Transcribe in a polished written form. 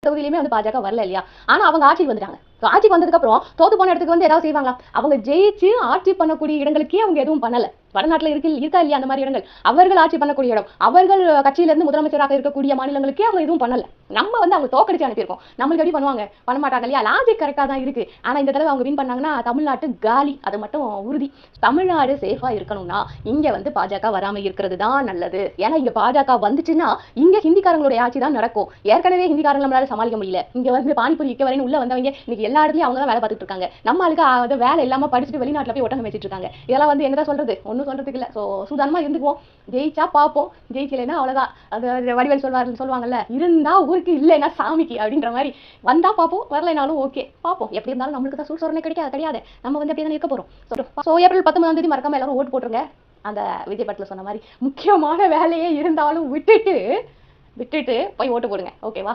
தொகுதியிலுமே வந்து பாஜக வரல இல்லையா? ஆனா அவங்க ஆட்சிக்கு வந்துட்டாங்க. ஆட்சிக்கு வந்ததுக்கு அப்புறம் தோத்து போன இடத்துக்கு வந்து ஏதாவது செய்வாங்களா? அவங்க ஜெயிச்சு ஆட்சி பண்ணக்கூடிய இடங்களுக்கே அவங்க எதுவும் பண்ணல. வடநாட்டுல இருக்கா இல்லையா அந்த மாதிரி இடங்கள்? அவர்கள் ஆட்சி பண்ணக்கூடிய இடம், அவர்கள் கட்சியில இருந்து முதலமைச்சராக இருக்கக்கூடிய மாநிலங்களுக்கே அவங்க எதுவும் பண்ணல. நம்ம வந்து அவங்க தோக்கடிச்சு அனுப்பியிருக்கோம். நம்மளுக்கு எப்படி பண்ணுவாங்க? பண்ண மாட்டாங்க இல்லையா? லாஜிக் கரெக்டா தான் இருக்கு. ஆனா இந்த தடவை அவங்க வின் பண்ணாங்கன்னா தமிழ்நாட்டு காலி, அது மட்டும் உறுதி. தமிழ்நாடு சேஃபா இருக்கணும்னா இங்க வந்து பாஜக வராம இருக்கிறது தான் நல்லது. ஏன்னா இங்க பாஜக வந்துச்சுன்னா இங்க ஹிந்திக்காரங்களுடைய ஆட்சி தான் நடக்கும். ஏற்கனவே ஹிந்திக்காரங்க நம்மளால சமாளிக்க முடியல. இங்க வந்து பானிபூரி விற்க வரேன்னு உள்ள வந்தவங்க இன்னைக்கு எல்லா இடத்துலயும் அவங்க தான் வேலை பார்த்துட்டு இருக்காங்க. நம்ம ஆளுக்கு வேலை இல்லாம படிச்சுட்டு வெளிநாட்டுல போய் ஒட்டகம் வச்சிட்டு இருக்காங்க. இதெல்லாம் வந்து என்னதான் சொல்றது? ஒன்னும் சொல்றதுக்கு இல்ல. சூதானமா இருந்துக்குவோம். ஜெயிச்சா பாப்போம், ஜெயிக்கலைன்னா அவ்வளவுதான். அது வடிவேல் சொல்லுவாங்கல்ல, இருந்தா ஊருக்கு இல்லைன்னா சாமிக்கு அப்படின்ற மாதிரி. வந்தா பாப்போம், வரலைனாலும் ஓகே பாப்போம். எப்படி இருந்தாலும் நம்மளுக்கு தான் சூழ்நிலை கிடையாது. நம்ம வந்து அப்படியே தான் இருக்க போறோம். ஏப்ரல் 19ஆம் தேதி மறக்காம எல்லாரும் ஓட்டு போட்டுருங்க. அந்த விஜய் படத்துல சொன்ன மாதிரி முக்கியமான வேலையே இருந்தாலும் விட்டுட்டு போய் ஓட்டு போடுங்க. ஓகேவா?